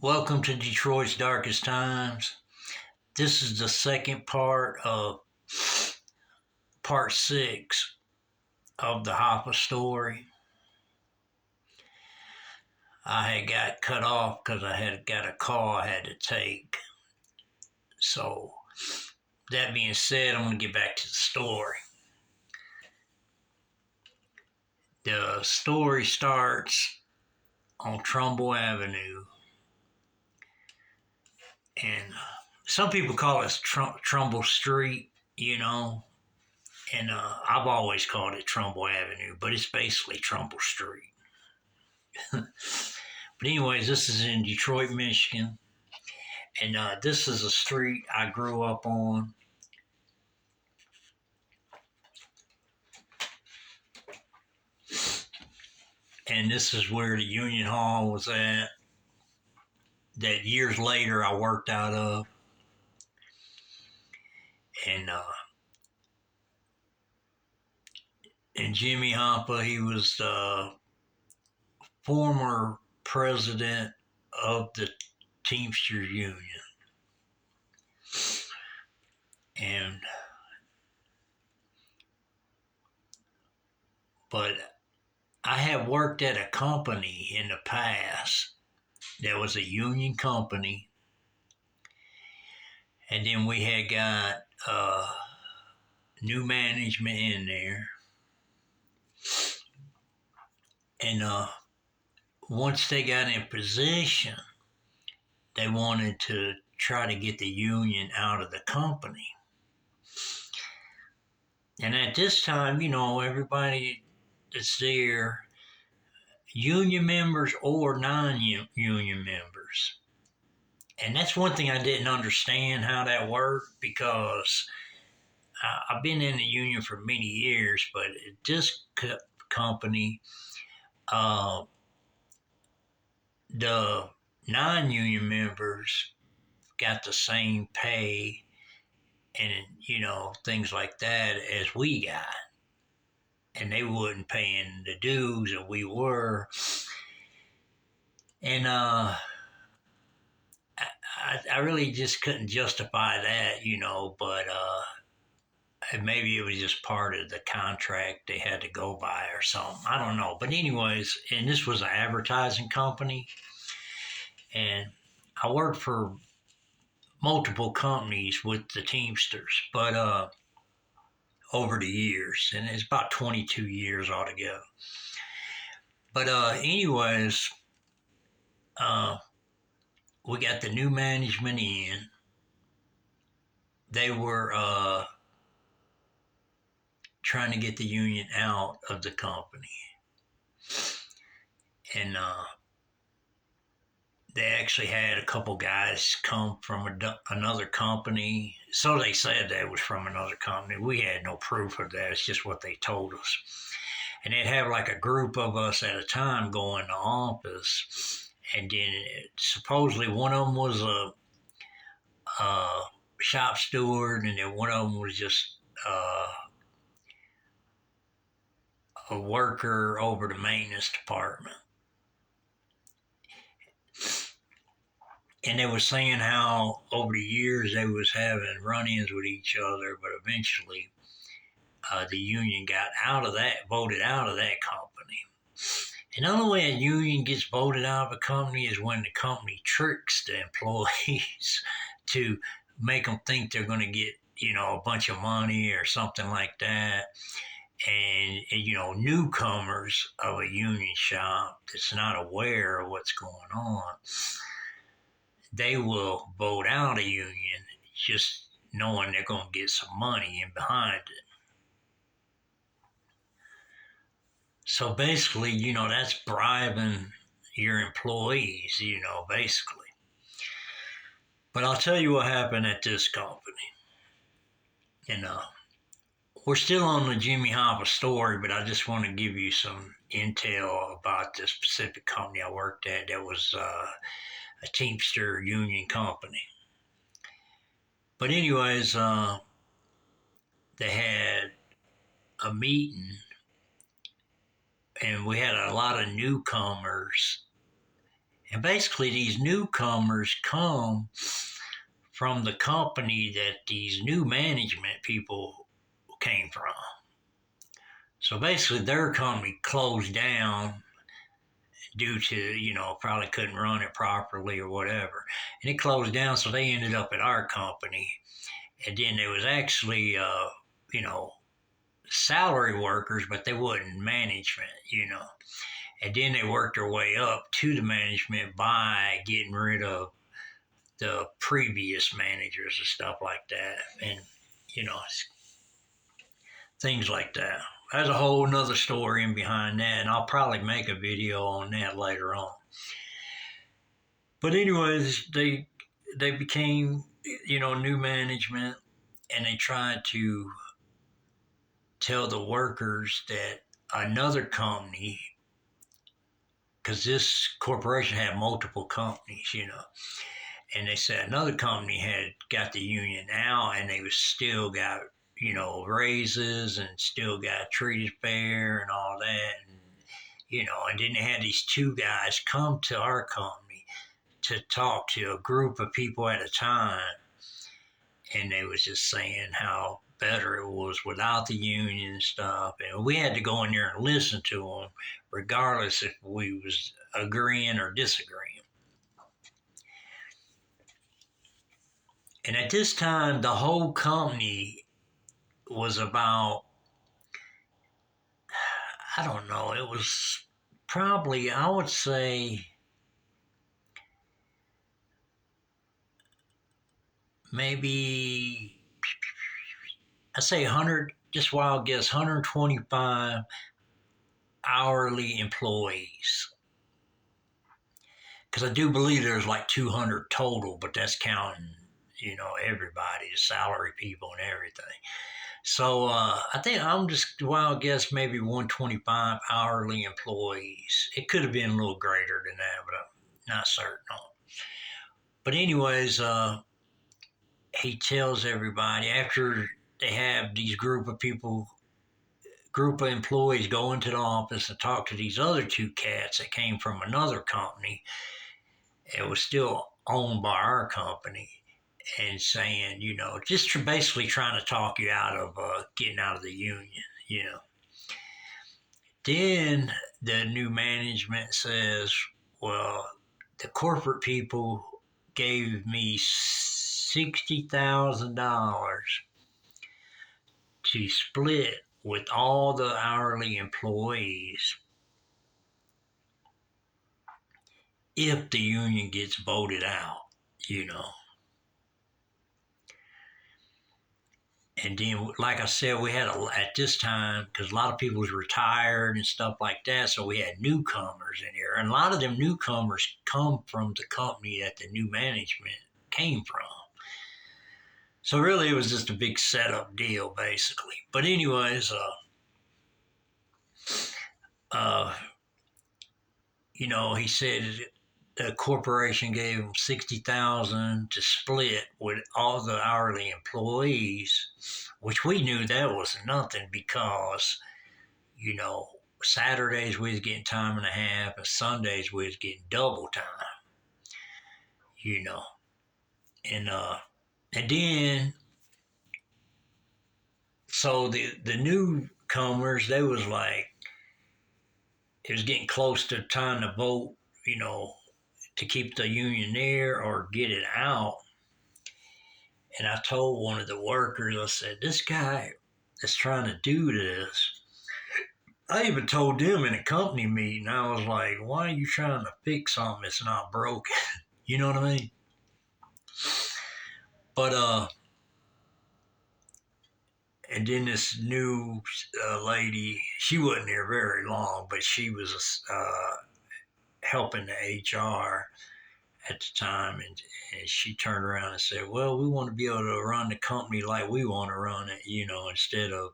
Welcome to Detroit's Darkest Times. This is the second part of part six of the Hoffa story. I had got cut off because I had got a call I had to take. So, that being said, I'm going to get back to the story. The story starts on Trumbull Avenue, and some people call it Trumbull Street, and I've always called it Trumbull Avenue, but it's basically Trumbull Street. But anyways, this is in Detroit, Michigan, and this is a street I grew up on. And this is where the Union Hall was at, that years later I worked out of. And Jimmy Hoffa, he was the former president of the Teamsters Union. But I had worked at a company in the past that was a union company, and then we had got new management in there, and once they got in position, they wanted to try to get the union out of the company. And at this time, everybody that's there, union members or non-union members. And that's one thing I didn't understand how that worked, because I've been in the union for many years, but at this company, the non-union members got the same pay and, things like that as we got. And they wasn't paying the dues that we were. And I really just couldn't justify that, but maybe it was just part of the contract they had to go by or something. I don't know. But anyways, and this was an advertising company. And I worked for multiple companies with the Teamsters, but over the years, and it's about 22 years altogether. But anyways, we got the new management in. They were trying to get the union out of the company. And they actually had a couple guys come from another company. So they said that was from another company. We had no proof of that. It's just what they told us. And they'd have like a group of us at a time go in the office. And then supposedly one of them was a shop steward, and then one of them was just a worker over the maintenance department. And they were saying how over the years they was having run-ins with each other, but eventually the union got voted out of that company. And the only way a union gets voted out of a company is when the company tricks the employees to make them think they're going to get, a bunch of money or something like that. And newcomers of a union shop that's not aware of what's going on, they will vote out a union just knowing they're going to get some money in behind it. So basically, that's bribing your employees, basically. But I'll tell you what happened at this company. And we're still on the Jimmy Hoffa story, but I just want to give you some intel about this specific company I worked at that was a Teamster union company. But anyways, they had a meeting, and we had a lot of newcomers, And basically, these newcomers come from the company that these new management people came from. So basically, their company closed down due to, probably couldn't run it properly or whatever. And it closed down, so they ended up at our company. And then there was actually, you know, salary workers, but they wasn't management. And then they worked their way up to the management by getting rid of the previous managers and stuff like that. And, you know, things like that. There's a whole nother story in behind that, and I'll probably make a video on that later on. But anyways, they became, new management, and they tried to tell the workers that another company, because this corporation had multiple companies, and they said another company had got the union out, and they was still got raises and still got treated fair and all that, and then they had these two guys come to our company to talk to a group of people at a time, and they was just saying how better it was without the union and stuff, and we had to go in there and listen to them regardless if we was agreeing or disagreeing. And at this time the whole company was about, I don't know, it was probably, I would say, maybe, I'd say 100, just wild guess, 125 hourly employees. Because I do believe there's like 200 total, but that's counting, everybody, the salary people and everything. So I think I'm just wild guess maybe 125 hourly employees. It could have been a little greater than that, but I'm not certain on. But anyways, he tells everybody after they have these group of employees go into the office and talk to these other two cats that came from another company. It was still owned by our company, and saying, just basically trying to talk you out of getting out of the union. Then the new management says, well, the corporate people gave me $60,000 to split with all the hourly employees if the union gets voted out. And then, like I said, we had at this time, because a lot of people was retired and stuff like that, so we had newcomers in here, and a lot of them newcomers come from the company that the new management came from. So really, it was just a big setup deal, basically. But anyways, he said the corporation gave him 60,000 to split with all the hourly employees, which we knew that was nothing because, Saturdays we was getting time and a half, and Sundays we was getting double time, you know, and then so the newcomers, they was like, it was getting close to time to vote, to keep the union there or get it out. And I told one of the workers, I said, this guy that's trying to do this, I even told them in a company meeting, I was like, why are you trying to fix something that's not broken? You know what I mean? But, and then this new lady, she wasn't there very long, but she was helping the HR at the time, and she turned around and said, well, we want to be able to run the company like we want to run it, instead of,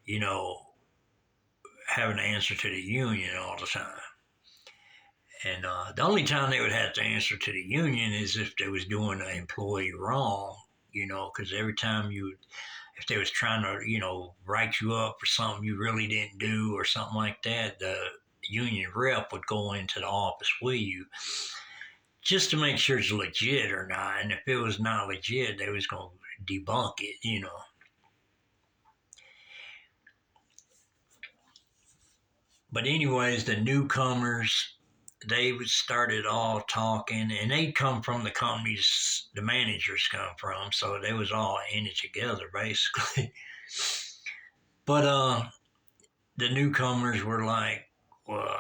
you know, having to answer to the union all the time. And the only time they would have to answer to the union is if they was doing an employee wrong, because every time if they was trying to, write you up for something you really didn't do or something like that, the union rep would go into the office with you just to make sure it's legit or not. And if it was not legit, they was going to debunk it. But anyways, the newcomers, they would started all talking, and they come from the companies the managers come from, so they was all in it together basically. But the newcomers were like, well,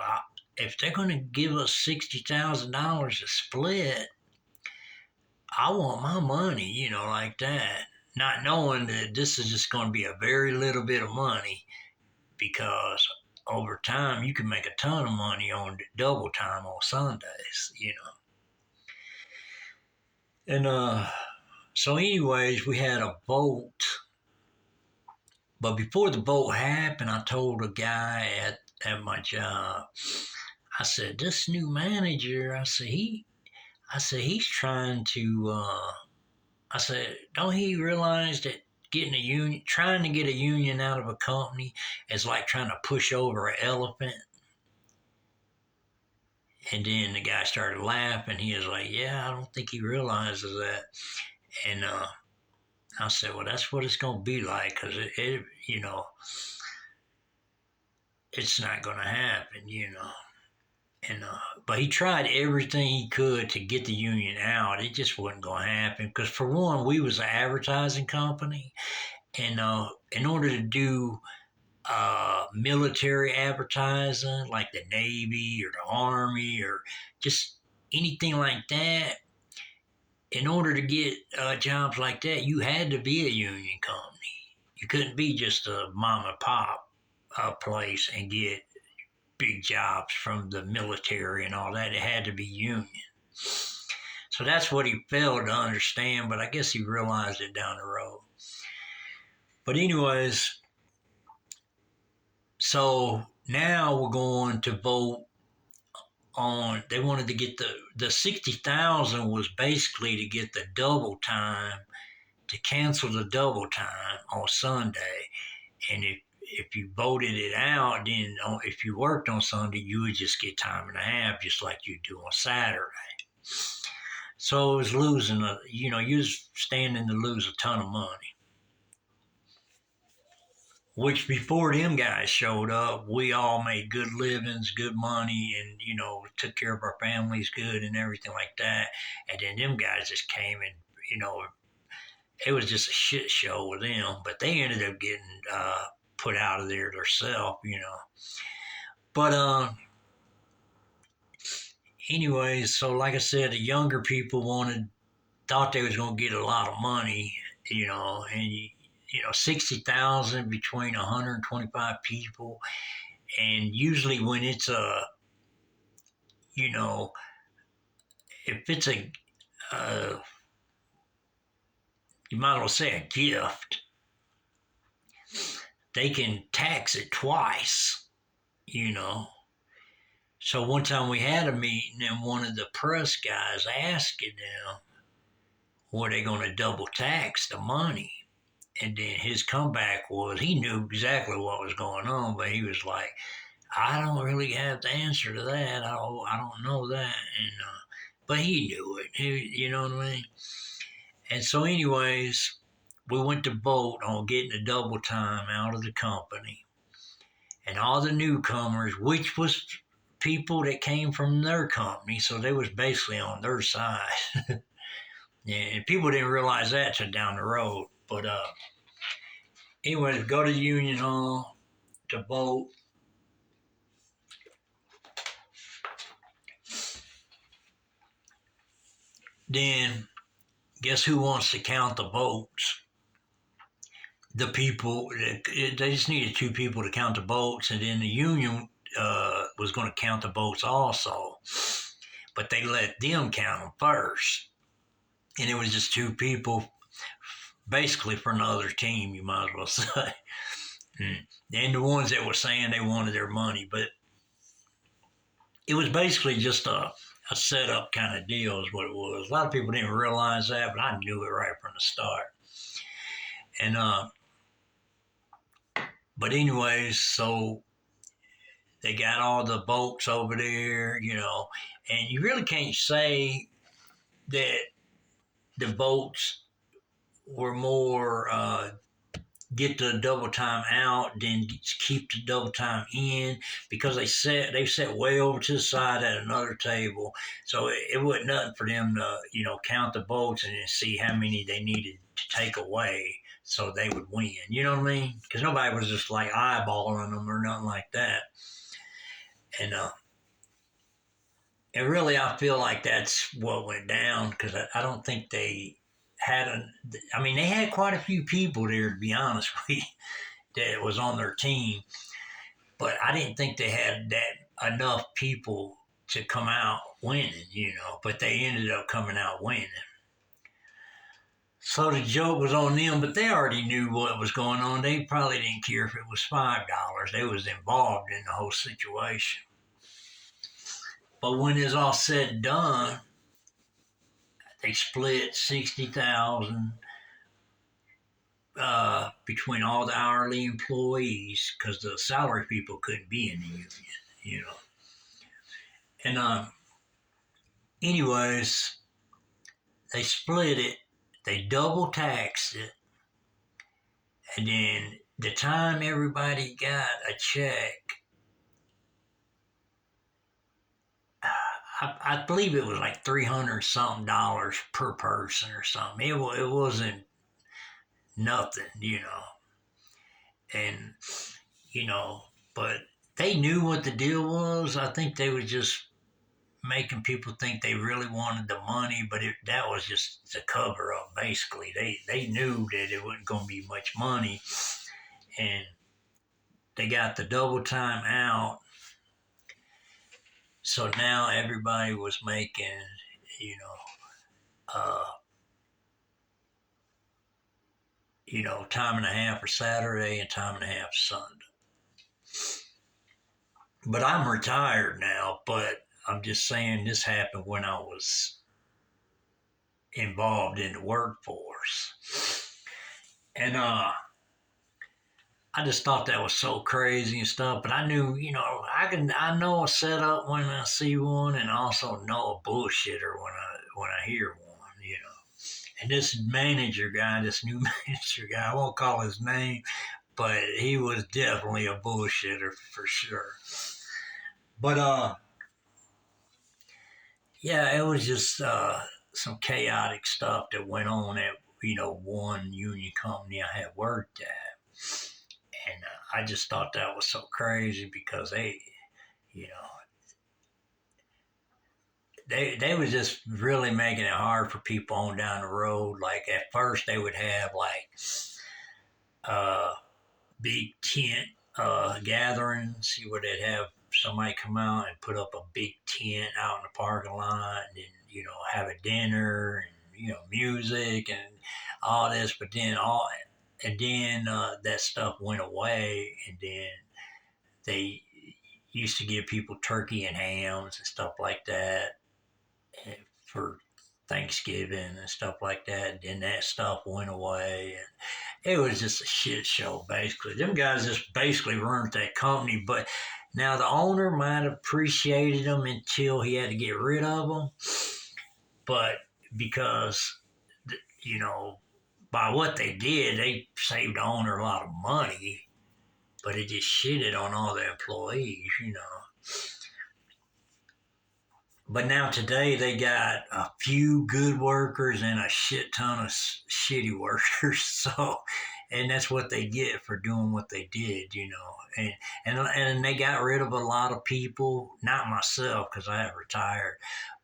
if they're going to give us $60,000 to split, I want my money, like that. Not knowing that this is just going to be a very little bit of money because over time you can make a ton of money on double time on Sundays. And so, anyways, we had a vote. But before the vote happened, I told a guy at my job, I said, this new manager, I said, he's trying to, I said, don't he realize that getting a union, trying to get a union out of a company is like trying to push over an elephant? And then the guy started laughing. He was like, yeah, I don't think he realizes that. And I said, well, that's what it's going to be like because it's not going to happen. And but he tried everything he could to get the union out. It just wasn't going to happen because, for one, we was an advertising company, and in order to do military advertising like the Navy or the Army or just anything like that, in order to get jobs like that, you had to be a union company. You couldn't be just a mom and pop place and get big jobs from the military and all that. It had to be union. So that's what he failed to understand, but I guess he realized it down the road. But anyways, so now we're going to vote on. They wanted to get the 60,000 was basically to get the double time, to cancel the double time on Sunday, and if you voted it out, then if you worked on Sunday, you would just get time and a half, just like you do on Saturday. So it was losing you was standing to lose a ton of money. Which before them guys showed up, we all made good livings, good money, and took care of our families good and everything like that. And then them guys just came and it was just a shit show with them. But they ended up getting put out of there themselves. But anyways, so like I said, the younger people thought they was gonna get a lot of money, and 60,000 between 125 people, and usually when it's you know, if it's you might as well say a gift, they can tax it twice. So one time we had a meeting and one of the press guys asked them, were they going to double tax the money? And then his comeback was he knew exactly what was going on, but he was like, I don't really have the answer to that. I don't know that. And but he knew it. You know what I mean? And so, anyways, we went to vote on getting the double time out of the company, and all the newcomers, which was people that came from their company, so they was basically on their side. And people didn't realize that till down the road. But anyways, go to the union hall to vote. Then guess who wants to count the votes? The people. They just needed two people to count the votes, and then the union was going to count the votes also. But they let them count them first. And it was just two people, basically for another team, you might as well say. And the ones that were saying they wanted their money. But it was basically just a setup kind of deal is what it was. A lot of people didn't realize that, but I knew it right from the start. And but anyways, so They got all the boats over there, and you really can't say that the boats were more get the double time out than keep the double time in, because they sat way over to the side at another table, so it wasn't nothing for them to count the boats and then see how many they needed to take away so they would win. You know what I mean? Because nobody was just like eyeballing them or nothing like that. And really, I feel like that's what went down, because I don't think they had I mean, they had quite a few people there, to be honest with you, that was on their team, but I didn't think they had that enough people to come out winning. But they ended up coming out winning. So the joke was on them, but they already knew what was going on. They probably didn't care if it was $5. They was involved in the whole situation. But when it's all said and done, they split 60,000 between all the hourly employees, because the salary people couldn't be in the union. And anyways, they split it. They double taxed it, and then the time everybody got a check, I believe it was like $300 something per person or something. It wasn't nothing. And you know, but they knew what the deal was. I think they were just making people think they really wanted the money, but that was just a cover up. Basically, they knew that it wasn't going to be much money, and they got the double time out. So now everybody was making, uh, time and a half for Saturday and time and a half Sunday. But I'm retired now, but I'm just saying this happened when I was involved in the workforce. And I just thought that was so crazy and stuff. But I knew, I know a setup when I see one, and also know a bullshitter when I hear one. And this manager guy, this new manager guy, I won't call his name, but he was definitely a bullshitter for sure. But yeah, it was just some chaotic stuff that went on at one union company I had worked at, and I just thought that was so crazy, because you know they was just really making it hard for people on down the road. Like at first they would have like uh, big tent gatherings where they'd have somebody come out and put up a big tent out in the parking lot, and then have a dinner and music and all this. But then that stuff went away, and then they used to give people turkey and hams and stuff like that for Thanksgiving and stuff like that. And then that stuff went away, and it was just a shit show. Basically, them guys just basically ruined that company. But now the owner might have appreciated them until he had to get rid of them. But because by what they did, they saved the owner a lot of money. But it just shitted on all the employees. But now today they got a few good workers and a shit ton of shitty workers. So, and that's what they get for doing what they did. And they got rid of a lot of people. Not myself, because I have retired,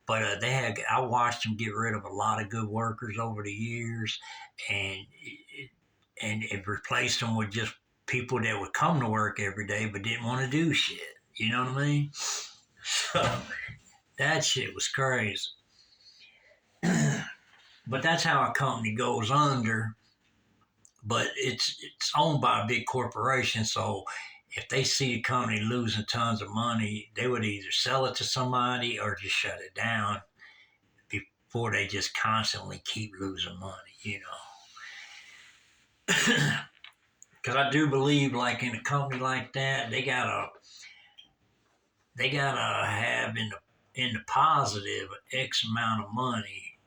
but I watched them get rid of a lot of good workers over the years, and it replaced them with just people that would come to work every day but didn't want to do shit. You know what I mean? So that shit was crazy. But that's how a company goes under. But it's owned by a big corporation, so if they see a company losing tons of money, they would either sell it to somebody or just shut it down before they just constantly keep losing money. Because I do believe, like in a company like that, they got they gotta have in the positive X amount of money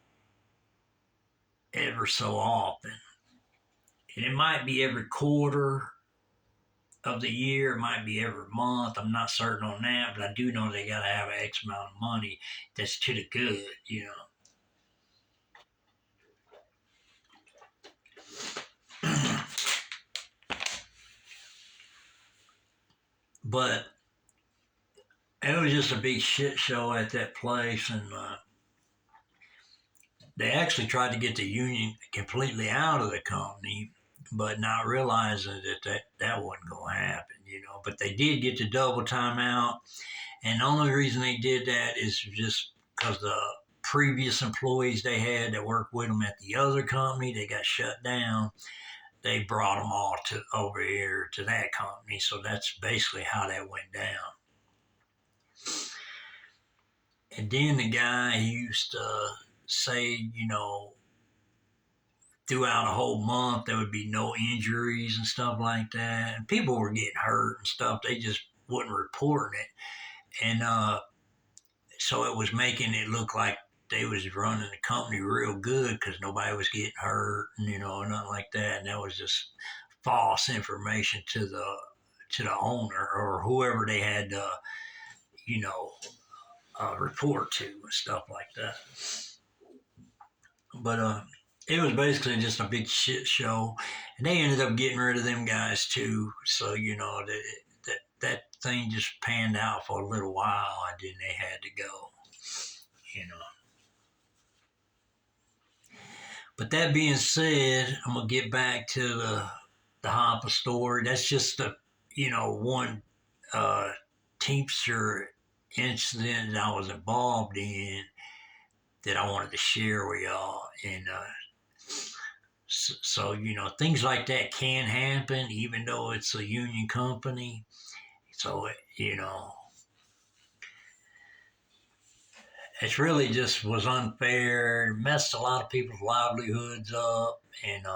ever so often. And it might be every quarter of the year, it might be every month. I'm not certain on that, but I do know they gotta have an X amount of money that's to the good, you know. But it was just a big shit show at that place, and they actually tried to get the union completely out of the company, but not realizing that wasn't going to happen, you know. But they did get the double time out, and the only reason they did that is just because the previous employees they had that worked with them at the other company, they got shut down. They brought them all to over here to that company, so that's basically how that went down. And then the guy he used to say, you know, throughout a whole month there would be no injuries and stuff like that. And people were getting hurt and stuff. They just wasn't reporting it. And so it was making it look like they was running the company real good because nobody was getting hurt and, you know, nothing like that. And that was just false information to the owner or whoever they had to, you know, report to and stuff like that. But it was basically just a big shit show, and they ended up getting rid of them guys too. So you know that thing just panned out for a little while, and then they had to go. You know. But that being said, I'm gonna get back to the Hoffa story. That's just the one uh, Teamster incident that I was involved in that I wanted to share with y'all. And so, you know, things like that can happen, even though it's a union company. So, you know, it really just was unfair. It messed a lot of people's livelihoods up and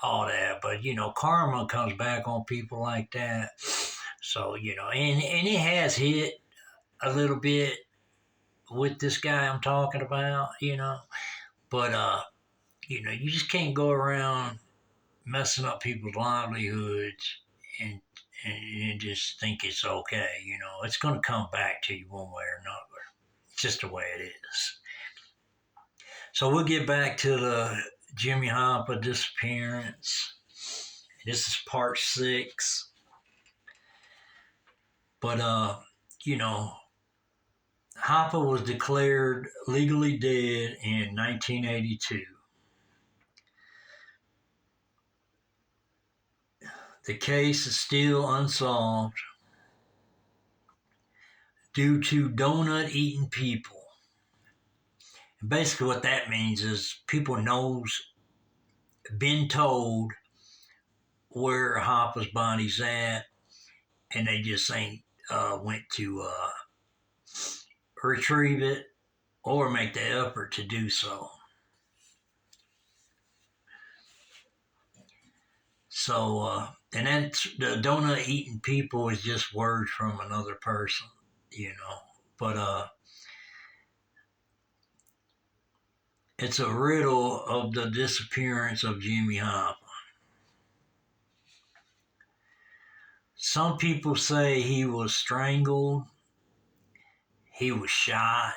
all that. But, you know, karma comes back on people like that. So, you know, and it has hit a little bit with this guy I'm talking about, you know. But, you know, you just can't go around messing up people's livelihoods and and just think it's okay. You know, it's going to come back to you one way or another. It's just the way it is. So we'll get back to the Jimmy Hoffa disappearance. This is part 6. But you know, Hoffa was declared legally dead in 1982. The case is still unsolved due to donut eating people. And basically what that means is people knows been told where Hoffa's body's at and they just ain't went to retrieve it or make the effort to do so. So and that's the donut eating people is just words from another person, you know. But it's a riddle of the disappearance of Jimmy Hoffa. Some people say he was strangled, he was shot,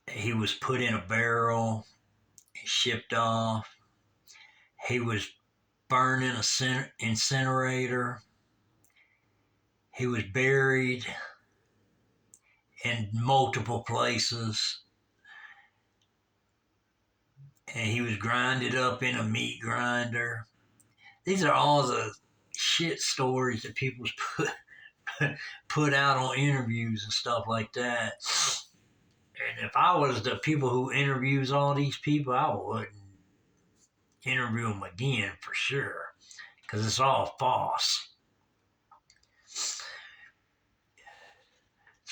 he was put in a barrel, shipped off, he was burned in an incinerator, he was buried in multiple places, and he was grinded up in a meat grinder. These are all the shit stories that people put out on interviews and stuff like that. And if I was the people who interviews all these people, I wouldn't interview them again for sure, because it's all false. It's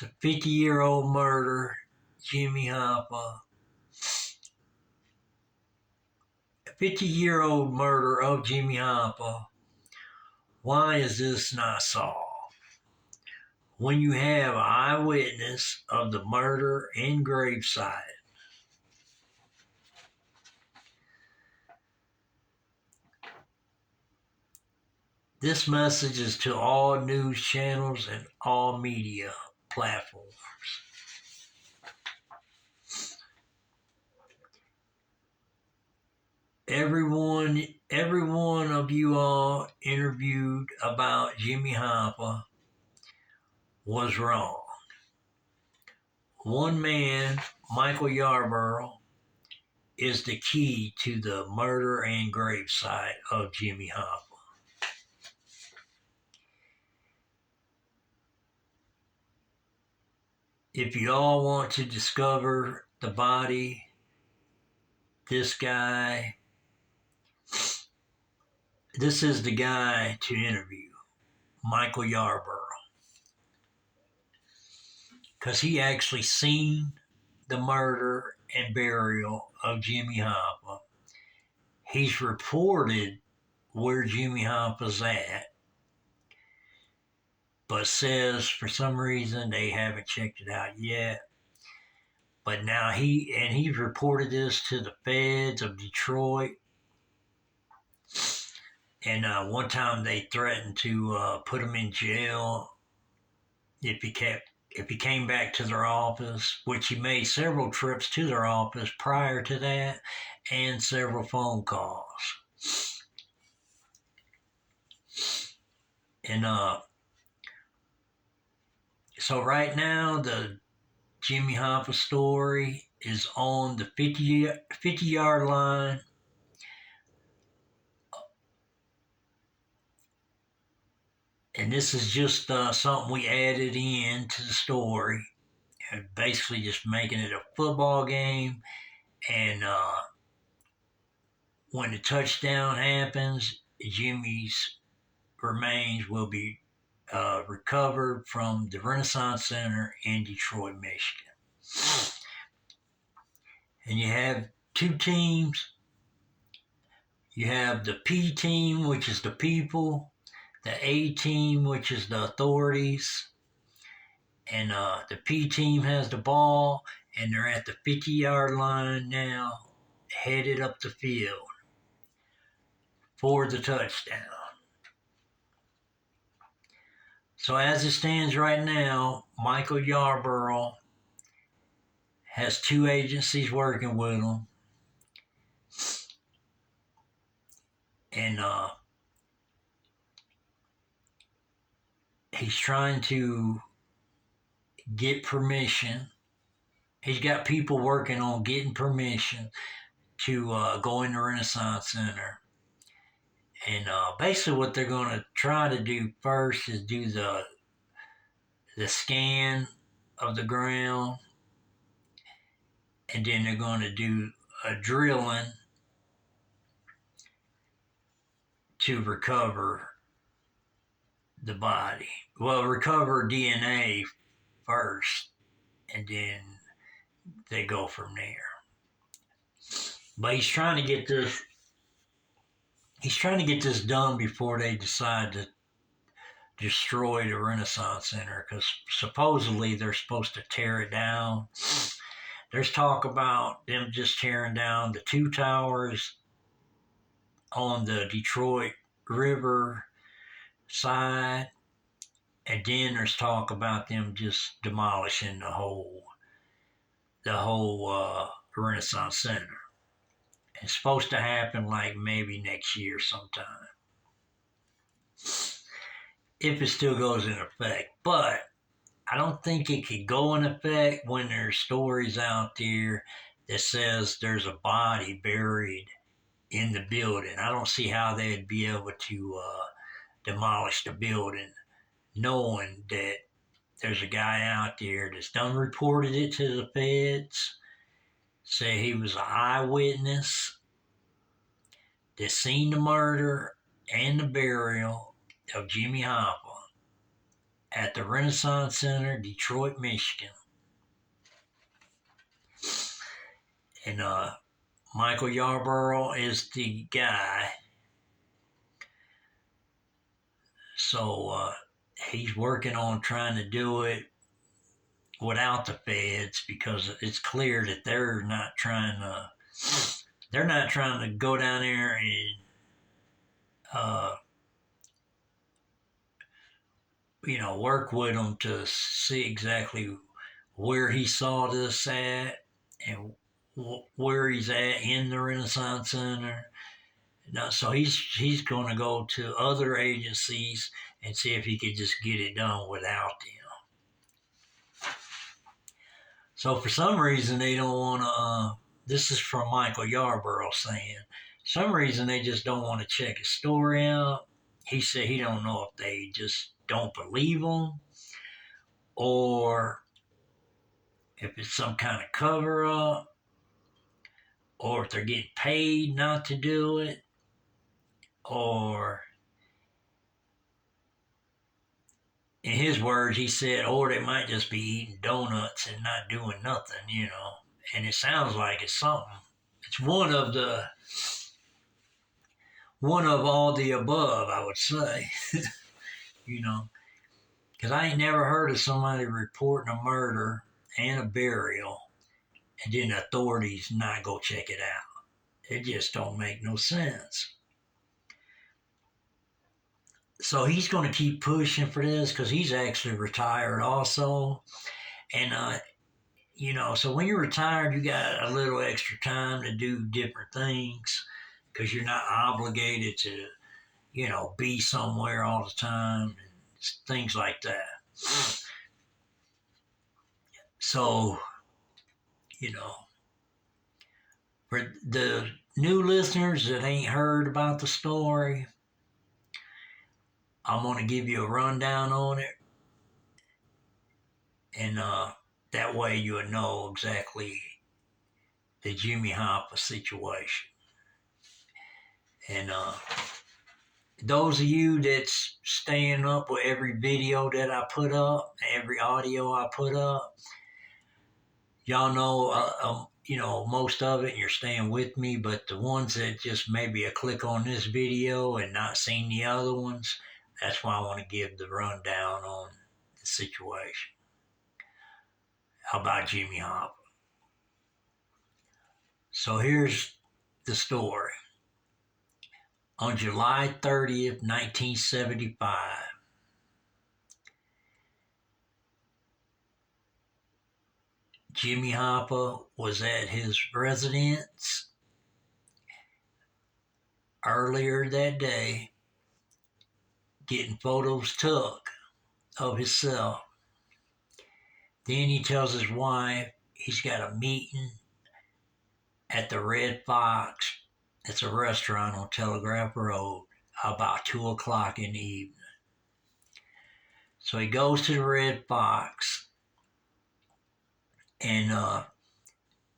a 50-year-old murder, Jimmy Hoffa. A 50-year-old murder of Jimmy Hoffa Why is this not solved? When you have an eyewitness of the murder and gravesite, this message is to all news channels and all media platforms. Every one of you all interviewed about Jimmy Hoffa was wrong. One man, Michael Yarborough, is the key to the murder and gravesite of Jimmy Hoffa. If you all want to discover the body, this is the guy to interview, Michael Yarborough, because he actually seen the murder and burial of Jimmy Hoffa. He's reported where Jimmy Hoffa's at, but says for some reason they haven't checked it out yet. But now he's reported this to the feds of Detroit. And one time they threatened to put him in jail if he came back to their office, which he made several trips to their office prior to that, and several phone calls. And so right now the Jimmy Hoffa story is on the 50-yard line. And this is just something we added in to the story, basically just making it a football game. And when the touchdown happens, Jimmy's remains will be recovered from the Renaissance Center in Detroit, Michigan. And you have two teams. You have the P team, which is the people, the A team, which is the authorities. And the P team has the ball, and they're at the 50-yard line now, headed up the field for the touchdown. So as it stands right now, Michael Yarborough has two agencies working with him. And he's trying to get permission. He's got people working on getting permission to go in the Renaissance Center. And basically what they're going to try to do first is do the scan of the ground. And then they're going to do a drilling to recover the body. Well, recover DNA first, and then they go from there. But he's trying to get this. He's trying to get this done before they decide to destroy the Renaissance Center, because supposedly they're supposed to tear it down. There's talk about them just tearing down the two towers on the Detroit River side, and then there's talk about them just demolishing the whole Renaissance Center. It's supposed to happen like maybe next year sometime, if it still goes in effect. But I don't think it could go in effect when there's stories out there that says there's a body buried in the building. I don't see how they'd be able to demolish the building knowing that there's a guy out there that's done reported it to the feds, say he was an eyewitness that seen the murder and the burial of Jimmy Hoffa at the Renaissance Center, Detroit, Michigan. And Michael Yarborough is the guy So he's working on trying to do it without the feds because it's clear that they're not trying to go down there and uh, work with him to see exactly where he saw this at and where he's at in the Renaissance Center. No, so he's going to go to other agencies and see if he could just get it done without them. So for some reason they don't want to. This is from Michael Yarborough saying, some reason they just don't want to check his story out. He said he don't know if they just don't believe him or if it's some kind of cover up or if they're getting paid not to do it or in his words, he said, or they might just be eating donuts and not doing nothing. And it sounds like it's something. It's one of all the above, I would say. you know, because I ain't never heard of somebody reporting a murder and a burial and then the authorities not go check it out. It just don't make no sense. So he's going to keep pushing for this because he's actually retired also. And so when you're retired, you got a little extra time to do different things because you're not obligated to, be somewhere all the time and things like that. So, you know, for the new listeners that ain't heard about the story, I'm going to give you a rundown on it. And that way you'll know exactly the Jimmy Hoffa situation. And those of you that's staying up with every video that I put up, every audio I put up, y'all know, most of it, and you're staying with me. But the ones that just maybe a click on this video and not seen the other ones, that's why I want to give the rundown on the situation. How about Jimmy Hoffa? So here's the story. On July 30th, 1975, Jimmy Hoffa was at his residence earlier that day getting photos took of himself. Then he tells his wife he's got a meeting at the Red Fox. It's a restaurant on Telegraph Road about 2 o'clock in the evening. So he goes to the Red Fox and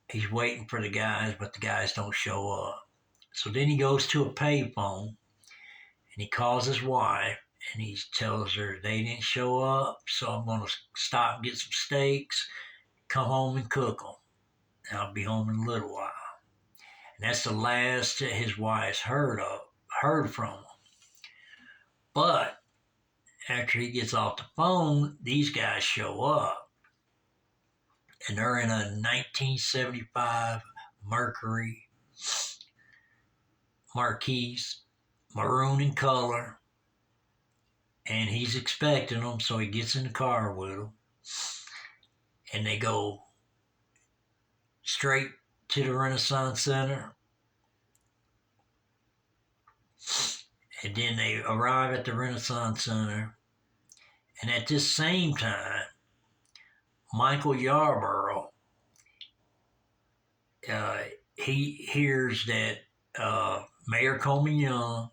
he's waiting for the guys, but the guys don't show up. So then he goes to a payphone and he calls his wife and he tells her they didn't show up, so I'm going to stop and get some steaks, come home and cook them. And I'll be home in a little while. And that's the last that his wife's heard from him. But after he gets off the phone, these guys show up. And they're in a 1975 Mercury Marquise, maroon in color. And he's expecting them, so he gets in the car with them. And they go straight to the Renaissance Center. And then they arrive at the Renaissance Center. And at this same time, Michael Yarborough, he hears that Mayor Coleman Young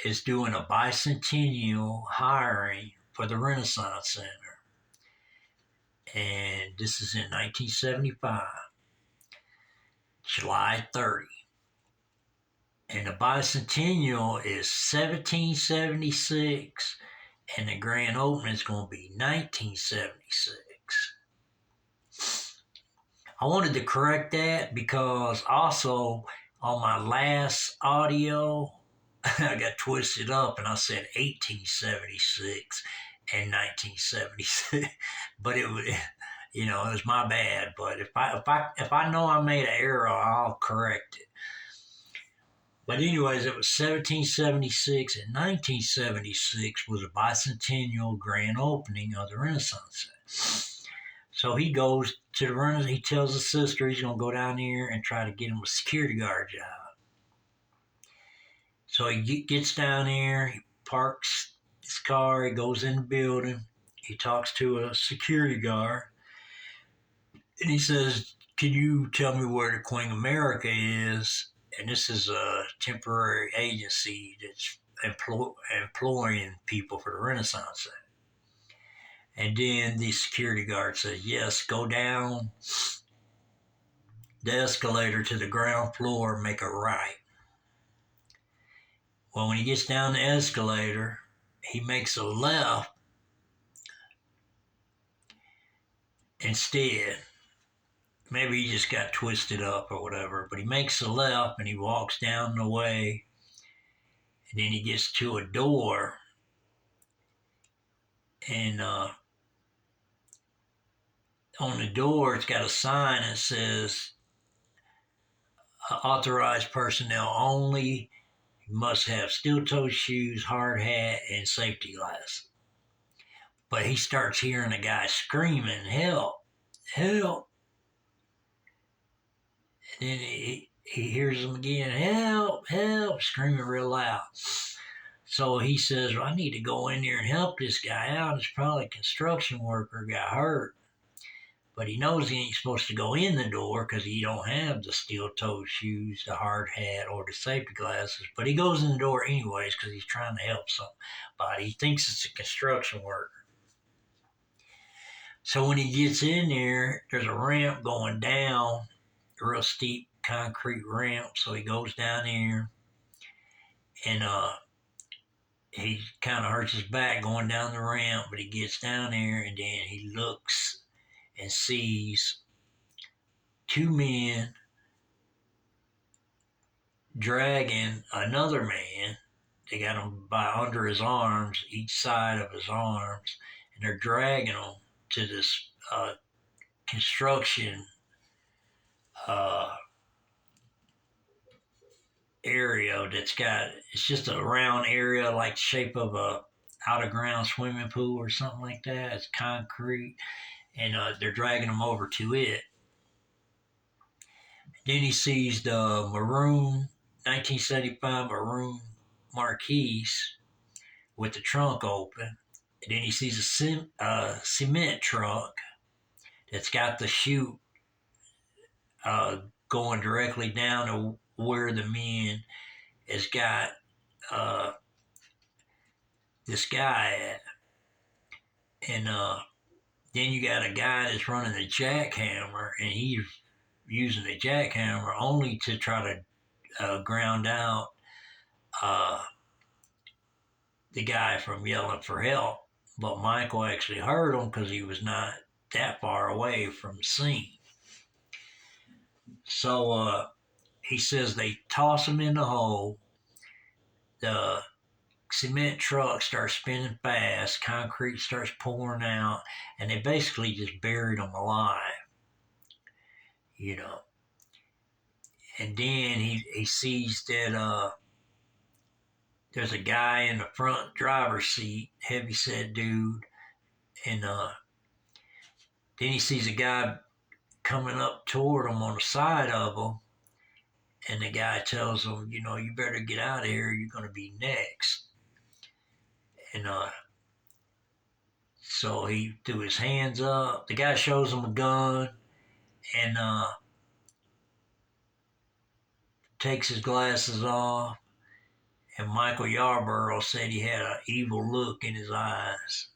is doing a bicentennial hiring for the Renaissance Center. And this is in 1975, July 30. And the bicentennial is 1776, and the grand opening is going to be 1976. I wanted to correct that because also on my last audio, I got twisted up and I said 1876 and 1976, but it was, it was my bad. But if I know I made an error, I'll correct it. But anyways, it was 1776 and 1976 was a bicentennial grand opening of the Renaissance. So he goes to the Renaissance. He tells his sister he's going to go down there and try to get him a security guard job. So he gets down there, he parks his car, he goes in the building, he talks to a security guard, and he says, "Can you tell me where the Queen America is?" And this is a temporary agency that's employing people for the Renaissance. And then the security guard says, "Yes, go down the escalator to the ground floor, make a right." Well, when he gets down the escalator, he makes a left instead. Maybe he just got twisted up or whatever, but he makes a left and he walks down the way, and then he gets to a door, and on the door it's got a sign that says authorized personnel only. You must have steel-toed shoes, hard hat, and safety glasses. But he starts hearing a guy screaming, "Help! Help!" And then he hears him again, "Help! Help!" screaming real loud. So he says, "Well, I need to go in there and help this guy out. It's probably a construction worker got hurt." But he knows he ain't supposed to go in the door because he don't have the steel-toed shoes, the hard hat, or the safety glasses. But he goes in the door anyways because he's trying to help somebody. He thinks it's a construction worker. So when he gets in there, there's a ramp going down, a real steep concrete ramp. So he goes down there, and he kind of hurts his back going down the ramp, but he gets down there, and then he looks and sees two men dragging another man. They got him by under his arms, each side of his arms, and they're dragging him to this construction uh, area it's just a round area like the shape of a out of ground swimming pool or something like that. It's concrete, and they're dragging him over to it. Then he sees the maroon 1975 maroon Marquise with the trunk open. And then he sees a cement truck that's got the chute going directly down to where the men has got this guy at. And then you got a guy that's running a jackhammer, and he's using the jackhammer only to try to ground out the guy from yelling for help. But Michael actually heard him because he was not that far away from the scene. So he says they toss him in the hole. The cement truck starts spinning fast. Concrete starts pouring out, and they basically just buried him alive. You know. And then he sees that there's a guy in the front driver's seat, heavyset dude, and then he sees a guy coming up toward him on the side of him, and the guy tells him, "You better get out of here. You're going to be next." And so he threw his hands up. The guy shows him a gun, and takes his glasses off. And Michael Yarborough said he had an evil look in his eyes.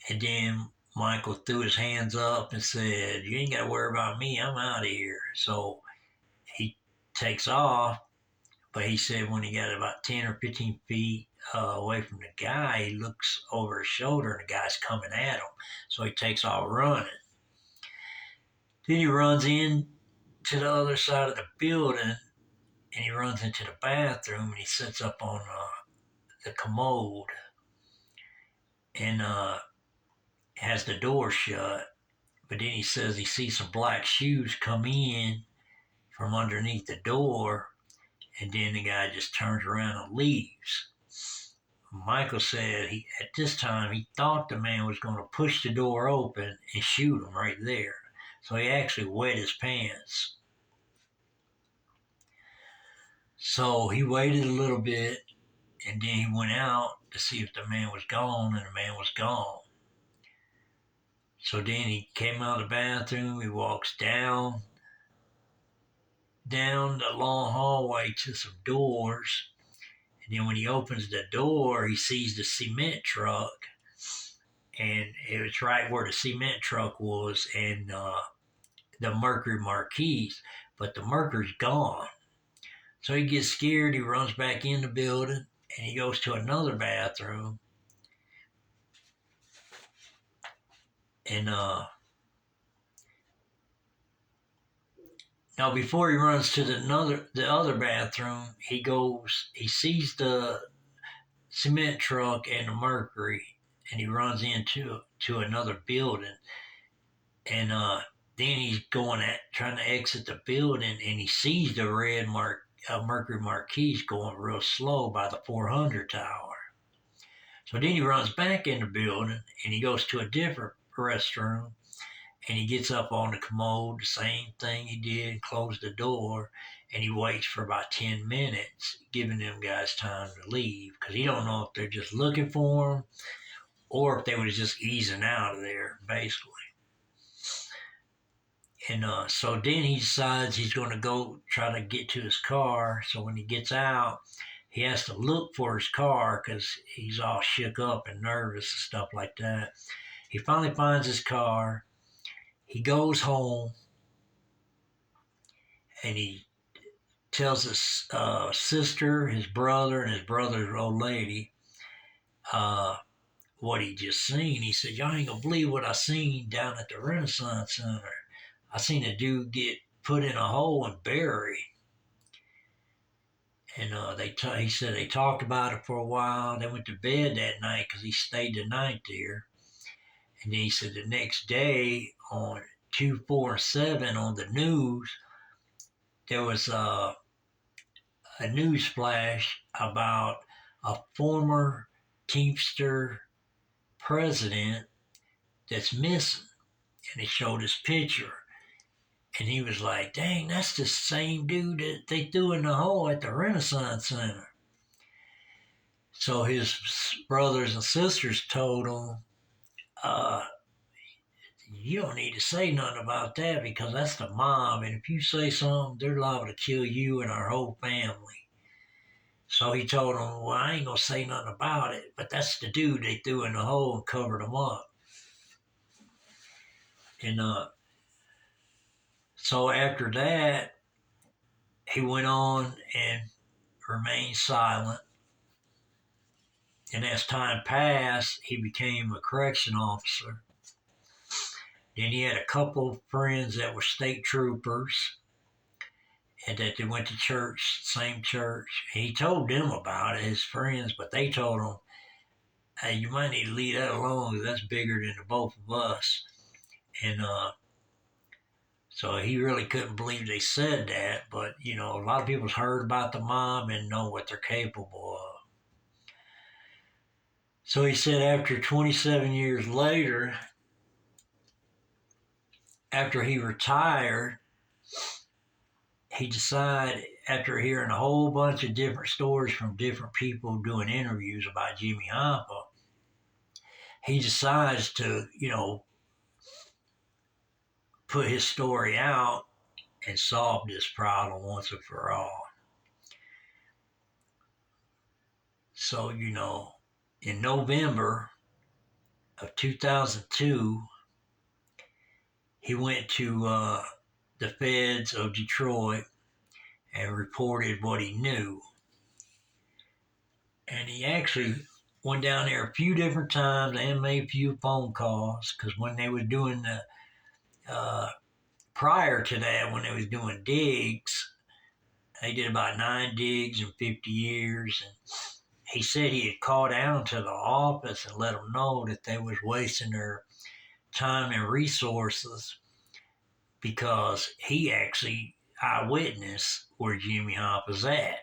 And then Michael threw his hands up and said, "You ain't got to worry about me. I'm out of here." So he takes off, but he said when he got about 10 or 15 feet away from the guy, he looks over his shoulder and the guy's coming at him. So he takes off running. Then he runs in to the other side of the building, and he runs into the bathroom and he sits up on the commode and has the door shut. But then he says he sees some black shoes come in from underneath the door, and then the guy just turns around and leaves. Michael said at this time he thought the man was going to push the door open and shoot him right there. So he actually wet his pants. So he waited a little bit and then he went out to see if the man was gone, and the man was gone. So then he came out of the bathroom, he walks down the long hallway to some doors, and then when he opens the door, he sees the cement truck, and it was right where the cement truck was, and the Mercury Marquis, but the Mercury's gone. So he gets scared, he runs back in the building, and he goes to another bathroom, and now before he runs to the other bathroom, he sees the cement truck and the Mercury, and he runs into another building, and then he's trying to exit the building, and he sees the red Mercury Marquis going real slow by the 400 tower. So then he runs back in the building, and he goes to a different restroom, and he gets up on the commode, the same thing he did, closed the door, and he waits for about 10 minutes, giving them guys time to leave, because he don't know if they're just looking for him or if they was just easing out of there, basically. And so then he decides he's going to go try to get to his car. So when he gets out, he has to look for his car because he's all shook up and nervous and stuff like that. He finally finds his car. He goes home and he tells his sister, his brother, and his brother's old lady what he just seen. He said, "Y'all ain't gonna believe what I seen down at the Renaissance Center. I seen a dude get put in a hole and buried." And he said they talked about it for a while. They went to bed that night because he stayed the night there. And then he said the next day on 247 on the news, there was a news flash about a former Teamster president that's missing. And it showed his picture. And he was like, "Dang, that's the same dude that they threw in the hole at the Renaissance Center." So his brothers and sisters told him, uh, "You don't need to say nothing about that because that's the mob. And if you say something, they're liable to kill you and our whole family." So he told him, "Well, I ain't going to say nothing about it, but that's the dude they threw in the hole and covered him up." And so after that, he went on and remained silent. And as time passed, he became a correction officer. Then he had a couple of friends that were state troopers and that they went to church, same church. He told them about it, his friends, but they told him, "Hey, you might need to leave that alone because that's bigger than the both of us." And so he really couldn't believe they said that. But, a lot of people's heard about the mob and know what they're capable of. So he said after 27 years later, after he retired, he decided, after hearing a whole bunch of different stories from different people doing interviews about Jimmy Hoffa, he decides to, put his story out and solve this problem once and for all. So, in November of 2002, he went to the feds of Detroit and reported what he knew. And he actually went down there a few different times and made a few phone calls because when they were doing prior to that, when they was doing digs, They did about 9 digs in 50 years. And he said he had called down to the office and let them know that they was wasting their time and resources because he actually eyewitnessed where Jimmy Hoffa's at.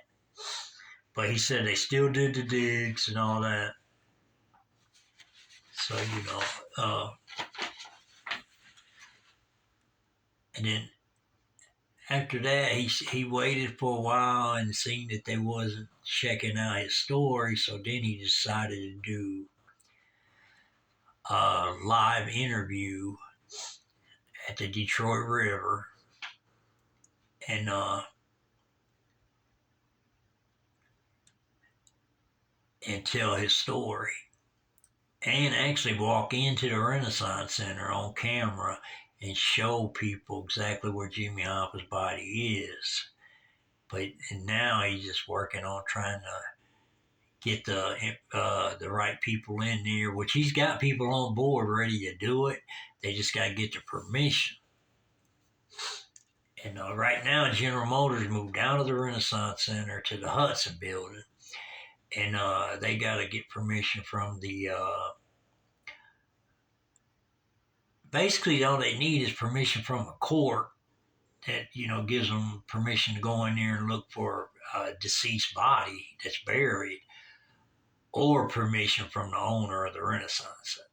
But he said they still did the digs and all that. So, and then after that, he waited for a while and seen that they wasn't checking out his story. So then he decided to do a live interview at the Detroit River and tell his story. And actually walk into the Renaissance Center on camera and show people exactly where Jimmy Hoffa's body is. And now he's just working on trying to get the right people in there, which he's got people on board ready to do it. They just got to get the permission. And right now, General Motors moved out of the Renaissance Center to the Hudson Building, and they got to get permission from the. Basically, all they need is permission from a court that gives them permission to go in there and look for a deceased body that's buried, or permission from the owner of the Renaissance Center.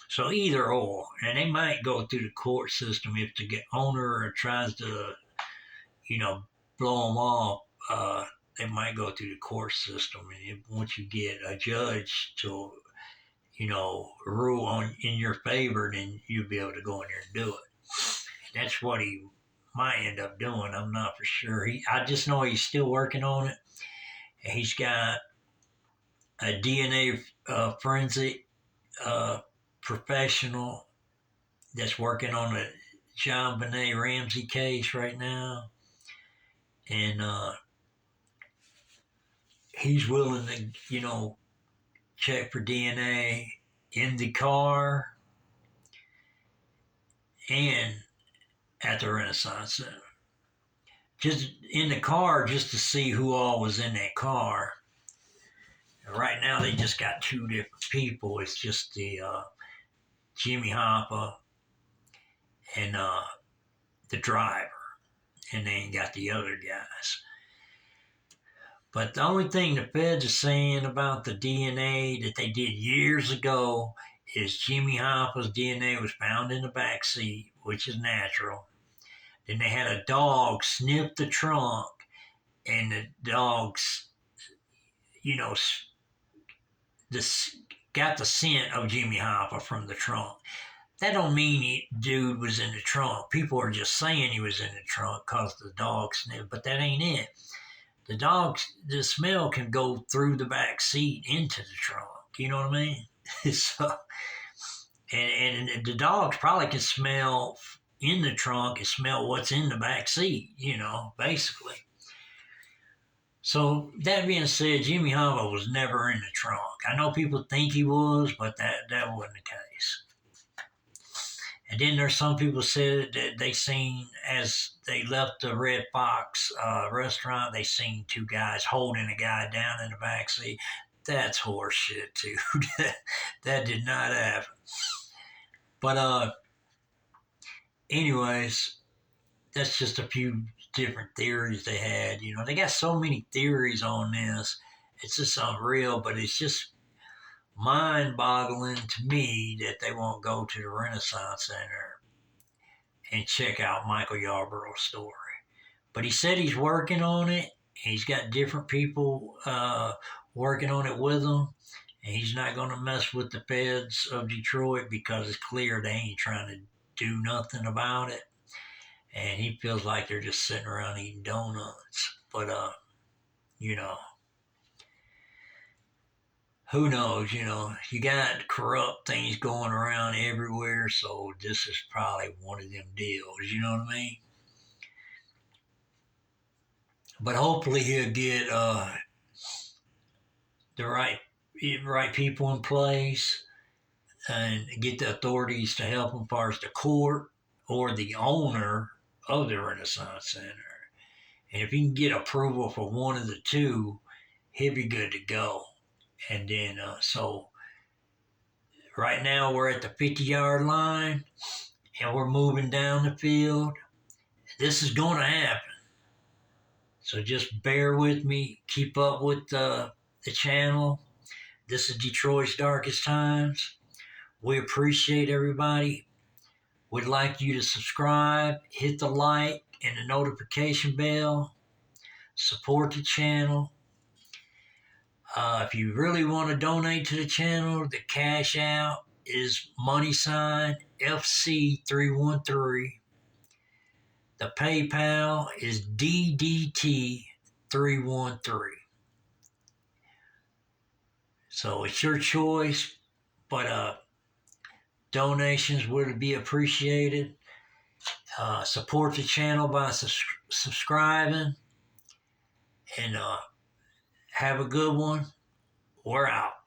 So either or, and they might go through the court system if the owner tries to, blow them off. They might go through the court system, and once you get a judge to, rule in your favor, then you'll be able to go in there and do it. And that's what he might end up doing. I'm not for sure. I just know he's still working on it. He's got a DNA forensic professional that's working on the John Benet Ramsey case right now. And he's willing to, check for DNA in the car and at the Renaissance Center. Just in the car, just to see who all was in that car. And right now, they just got 2 different people. It's just the Jimmy Hoffa and the driver, and they ain't got the other guys. But the only thing the feds are saying about the DNA that they did years ago is Jimmy Hoffa's DNA was found in the back seat, which is natural. Then they had a dog sniff the trunk, and the dogs, got the scent of Jimmy Hoffa from the trunk. That don't mean dude was in the trunk. People are just saying he was in the trunk because the dog sniffed, but that ain't it. The smell can go through the back seat into the trunk. You know what I mean? So, and the dogs probably can smell in the trunk and smell what's in the back seat, basically. So that being said, Jimmy Hoffa was never in the trunk. I know people think he was, but that wasn't the case. And then there's some people said that they seen, as they left the Red Fox restaurant, they seen 2 guys holding a guy down in the backseat. That's horseshit too. That did not happen. But anyways, that's just a few different theories they had. They got so many theories on this. It's just unreal, but it's just mind-boggling to me that they won't go to the Renaissance Center and check out Michael Yarborough's story. But he said he's working on it. He's got different people working on it with him, and he's not going to mess with the feds of Detroit because it's clear they ain't trying to do nothing about it. And he feels like they're just sitting around eating donuts. But, who knows, you got corrupt things going around everywhere, so this is probably one of them deals, you know what I mean? But hopefully he'll get the right people in place and get the authorities to help him, as far as the court or the owner of the Renaissance Center. And if he can get approval for one of the two, he'll be good to go. And then, so right now we're at the 50-yard line and we're moving down the field. This is going to happen. So just bear with me. Keep up with the channel. This is Detroit's Darkest Times. We appreciate everybody. We'd like you to subscribe, hit the like and the notification bell, support the channel. If you really want to donate to the channel, the cash out is $FC313. The PayPal is DDT313. So it's your choice, but donations would be appreciated. Support the channel by subscribing, and have a good one. We're out.